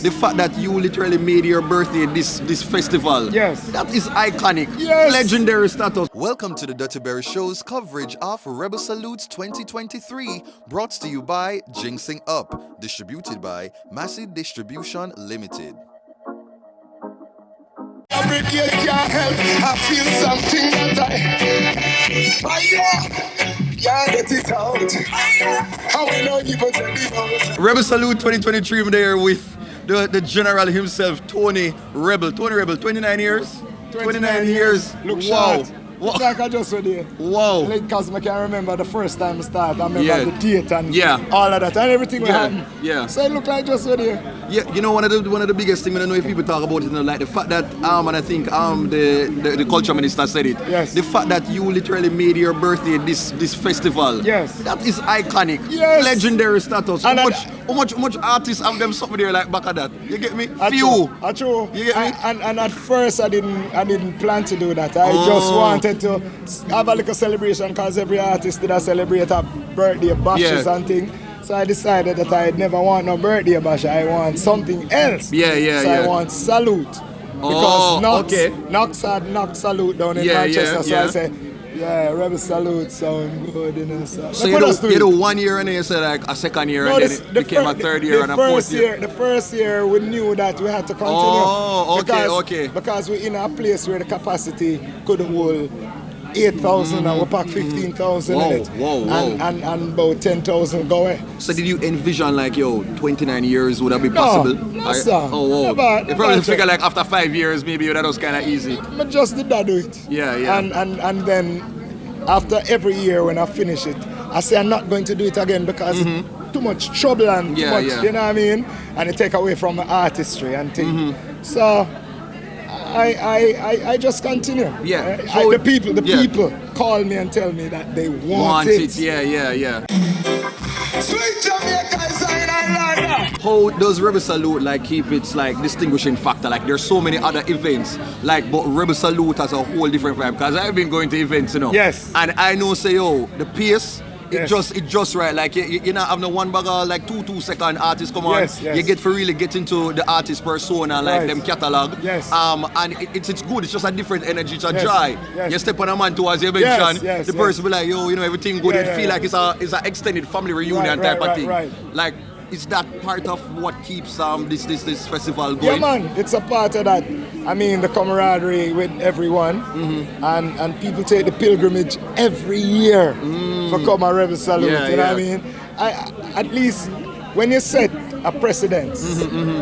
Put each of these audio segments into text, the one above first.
The fact that you literally made your birthday this festival. Yes. That is iconic. Yes. Legendary status. Welcome to the DuttyBerryShow's coverage of Rebel Salutes 2023, brought to you by Jinxing Up, distributed by Massive Distribution Limited. Every day can't help, I feel something that can't get it out. How we know people tell me out. Rebel Salute 2023, I'm there with the general himself, Tony Rebel. Tony Rebel, 29 years? 29 years. Look wow. short. Look like I just read it. Wow. Because I can remember the first time I started. I remember the date and all of that and everything will happen. Yeah. So it looked like just read it. Yeah, you know, one of the biggest things, I don't know if people talk about it, you know, like the fact that, and I think the culture minister said it. Yes. The fact that you literally made your birthday this festival. Yes. That is iconic. Yes. Legendary status. And How much artists have them something there like back at that? You get me? Few. True. You get me? And at first I didn't plan to do that. I just wanted to have a little celebration because every artist did a celebrate a birthday bashes and things. So I decided that I never want no birthday bash. I want something else. So I want salute. Because Knox had Knox salute down in Manchester. So I say, Rebel salute sound good, you know. So you do 1 year and then you say like a second year and then it became a third year and a fourth year. The first year we knew that we had to continue. Because we're in a place where the capacity could hold 8,000 and we pack 15,000 in it. And about 10,000 go away. So did you envision like, 29 years would that be possible? No, sir. You probably figure like after 5 years maybe that was kind of easy. I just did that do it. Yeah. And then after every year when I finish it, I say I'm not going to do it again because too much trouble and too much, you know what I mean? And it take away from my artistry and things. So I just continue. The people call me and tell me that they want it. Yeah. Sweet Jamaica is in Ireland. How does Rebel Salute like keep its like distinguishing factor? Like there's so many other events, like but Rebel Salute has a whole different vibe. Because I've been going to events, you know. Yes. And I know say the pace. It just right, like you not have no one bagger like 2-second artists come on. You get to really get into the artist persona, like them catalog. And it's good. It's just a different energy. It's a joy. You step on a man towards your mention, the person be like, everything good. It feel like it's a extended family reunion type of thing. Like is that part of what keeps this festival going? Yeah, man, it's a part of that. I mean, the camaraderie with everyone, and people take the pilgrimage every year for come and Rebel Salute. You know what I mean? At least when you set a precedent,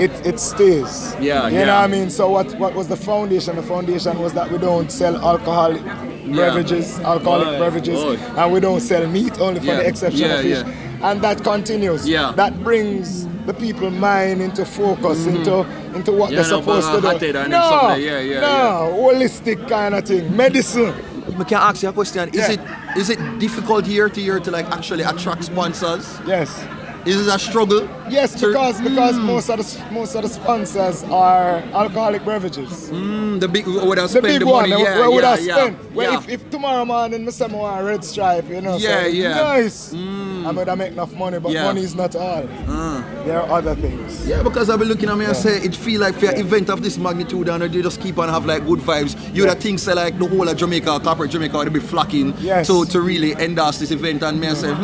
it stays. You know what I mean? So what was the foundation? The foundation was that we don't sell alcoholic beverages, and we don't sell meat only for the exception of fish. And that continues. That brings the people mind into focus, into what they're supposed to do. No, holistic kind of thing. Medicine. I can ask you a question. Is it difficult year to year to like actually attract sponsors? Yes. Is it a struggle? Yes, because most of the sponsors are alcoholic beverages. The big would have spent the money. Would have spent. Well, if tomorrow morning I say I want a red stripe, nice. I'm gonna make enough money, but money is not all. There are other things. Yeah, because I've been looking at me and say it feel like for an event of this magnitude and they just keep on have like good vibes. You would think say like the whole of Jamaica, corporate Jamaica would be flocking to really endorse this event, and me I say,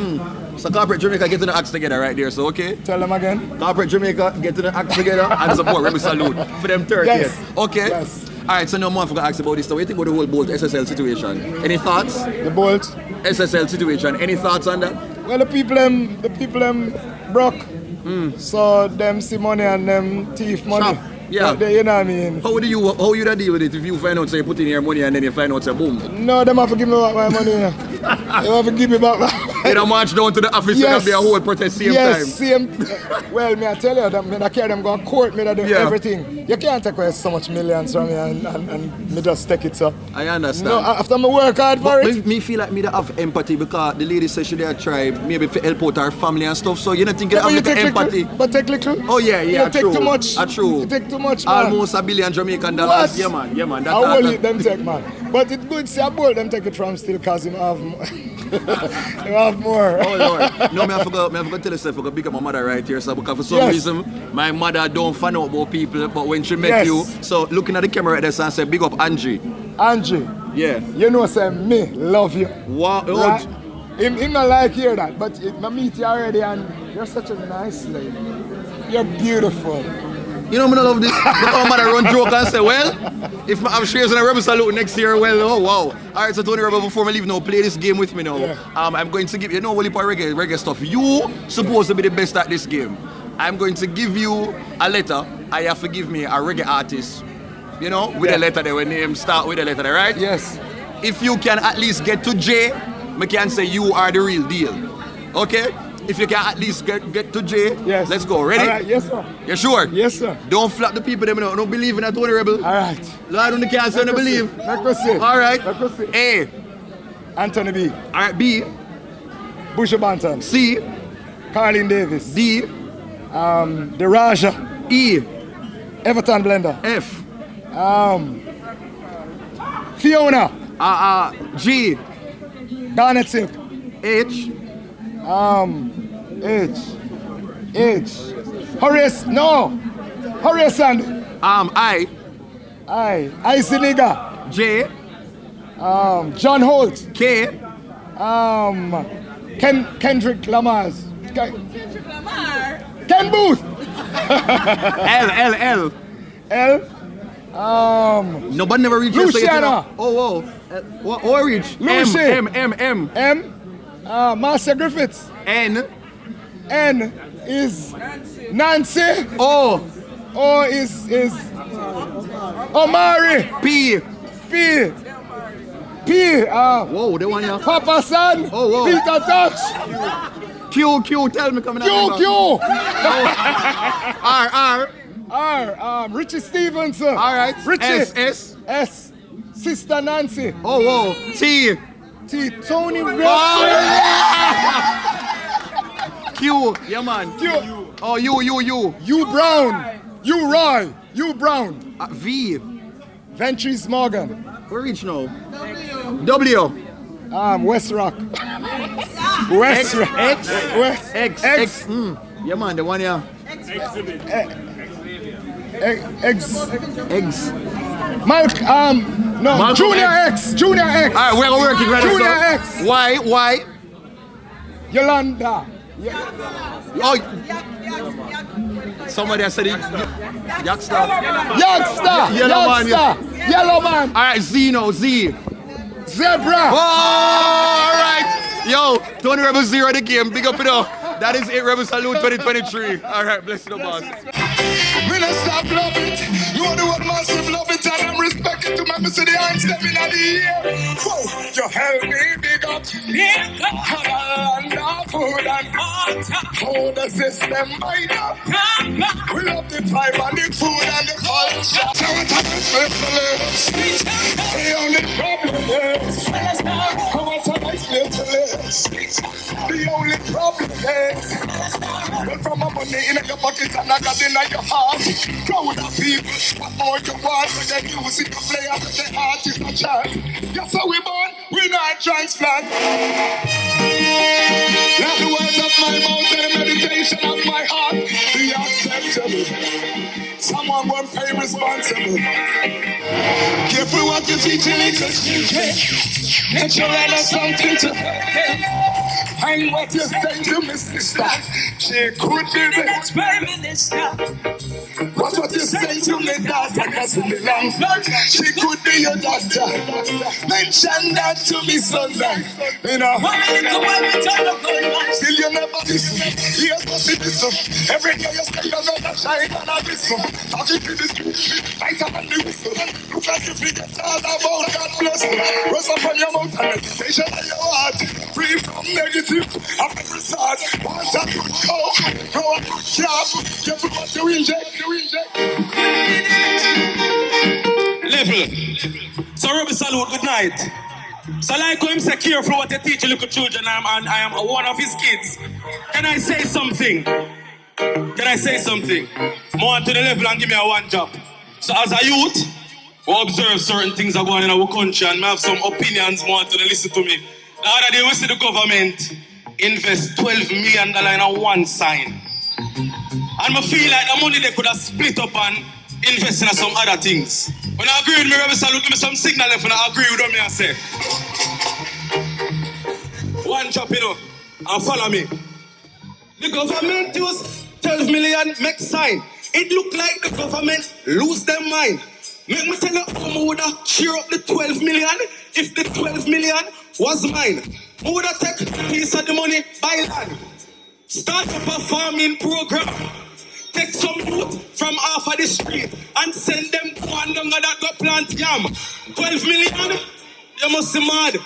so corporate Jamaica get to the acts together right there, so okay? Tell them again. Corporate Jamaica get to the acts together and support Rebel Salute for them 30th. Okay? Yes. Alright, so now I'm going to ask about this. So what do you think about the whole Bolt SSL situation? Any thoughts? The Bolt? SSL situation. Any thoughts on that? Well, the people broke. So them see money and them thief money. Yeah. You know what I mean? How would you deal with it if you find out say you put in your money and then you find out say boom? No, them have to give me back my money. They have to give me back my money. You don't march down to the office and be a whole protest same time. Well, me I tell you, when I carry them go to court, me I do everything. You can't take away so much millions from me and me just take it so. I understand. No, after me work hard for it. Me feel like me have empathy because the lady says she try maybe to help out her family and stuff. So you don't think you have empathy. But take little. Oh yeah, you take too much. True. You take too much, man. Almost $1 billion Jamaican dollars. What? Yeah man. How will it them take, man? But it's good to see a boy them take it from still because him have more. Him have more. Oh Lord. No, I forgot to tell you something. I forgot to pick up my mother right here, so because for some reason my mother don't find out about people, but when she met you, so looking at the camera right there, so I said, big up Angie. Angie. Yeah. You know, say me love you. Wow. Right? Him not like hear that, but I meet you already and you're such a nice lady. You're beautiful. You know, I love this. Look how mother run joke and say, well, if I'm shares in a Rebel Salute next year, well, oh wow. Alright, so Tony Rebel, before I leave now, play this game with me now. Yeah. I'm going to give you, what reggae stuff. You supposed to be the best at this game. I'm going to give you a letter. I have to give me a reggae artist. You know, with a letter there, when name start with a letter there, right? Yes. If you can at least get to J, I can say you are the real deal. Okay? If you can at least get to J, yes. Let's go. Ready? All right, yes, sir. You sure? Yes, sir. Don't flap the people, them, don't believe in a Tony Rebel. All right. Lord, on the cancer, don't believe. Let us see. All right. Let us see. A. Anthony B. All right, B. Bushy Banton. C. Carlin Davis. D. The Raja. E. Everton Blender. F. Fiona. G. Garnet Silk. H. H. Horace. No. Horace Sandy. I. Icy Nigga. J. John Holt. K. Kendrick Lamar's. Kendrick Lamar. Ken Booth. L. Nobody never reached Luciana. Oh. What reach? Lucy. M. Marcia Griffiths. N. N is Nancy. O. Is Omari. P. Whoa, the one here. Papa San. Oh, whoa. Peter Touch. Q. Tell me coming out. Q. R. Richie Stevenson. All right. Richie. S. Sister Nancy. Oh, whoa. T. Tony Red. Q. Yeah, man. Q. Oh, you. You Brown. You Roy. You Brown. V. Ventures Morgan. Where reach now? W. West Rock. West Rock. X. Yeah, man, the one here. X. No, Junior X. All right, we're working right now. Junior X. Y. Yolanda. Oh, somebody has said it. Youngster. Yellow man. All right, Z. Zebra. Oh, all right. Yo, Tony Rebel 0 the game. Big up it up. That is it, Rebel Salute 2023. All right, bless the boss. We don't stop love it. You are the one massive love it, and I'm respecting to my city and stepping out the air. Whoa, you help me big up. And our food and water. Hold the system right up. We love the vibe and the food and the culture. So what happens with the only problem is how much I nice place to live. The only problem is well, from my money in your pocket and I got in your heart. Crowd of people, what more you want when they music you play and the heart is not chance. Yes, how we born, we not transplant. Let the words of my mouth and the meditation of my heart be acceptable. Someone won't pay responsible. Careful what you teach in little children. Let your learn something to and what you say to me, sister. She could be the next prime minister. What you say to me, daughter, doesn't belong. She could be your doctor. Mention that to me, Sunday. You know, still you never listen. Here's what it is. Every day you say you're gonna shine and I listen. Talking to the street, light up and the whistle. Look as if you get all about God bless. Rest up on your mouth and meditation on your heart. Free from negative. I'm every side. Want a good coke. Grow a good job. Get to what you inject. Level. So Rebel Salute, good night. So like him say careful what you teach your little children, I am one of his kids. Can I say something? More to the level and give me a one job. So as a youth, We observe certain things are going on in our country and I have some opinions more to listen to me. The other day we see the government invest $12 million in one sign. And I feel like the money they could have split up and invest in some other things. When I agree with me, Rebel Salute, give me some signal if I agree with me, I say. One chop, you know, and follow me. The government use 12 million make sign. It look like the government lose their mind. Make me tell you how I would have cheer up the 12 million if the 12 million was mine. I would have take a piece of the money, buy land. Start up a farming program. Take some youth from half of the street and send them one down that go plant yam. 12 million? You must be mad.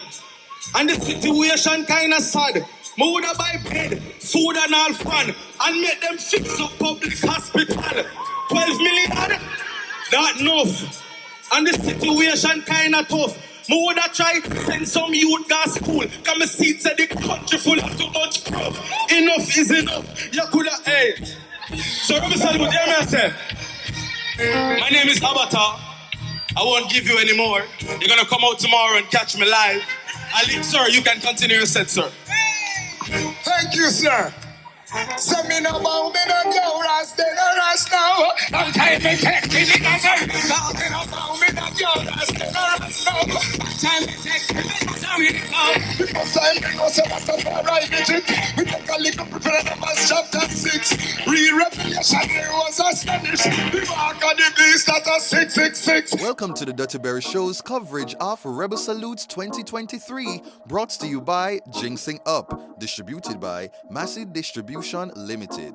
And the situation kind of sad. I would have buy bread, food and all fun and make them fix up public hospital. 12 million? That enough. And the situation kind of tough. I would have tried send some youth to school. Because I see the country full of too much crap. Enough is enough. You could have, hey. So, Rebel Salute, hear me I say. My name is Avatar. I won't give you any more. You're going to come out tomorrow and catch me live. Ali, sir, you can continue your set, sir. Thank you, sir. Send me no bow, me no go, rasta, no rasta now. I'm time to take me, nigga, sir. Talking about me no go, rasta, no rasta now. I'm time to take me, nigga, sir. Because I'm going to say that's the right digit. We take a little bit of Numbers chapter 6. Re-revelation, there was a Spanish. The mark of the beast, that's a 666. Welcome to the DuttyBerryShow's coverage of Rebel Salutes 2023, brought to you by Jinxing Up, distributed by Massive Distribution Limited.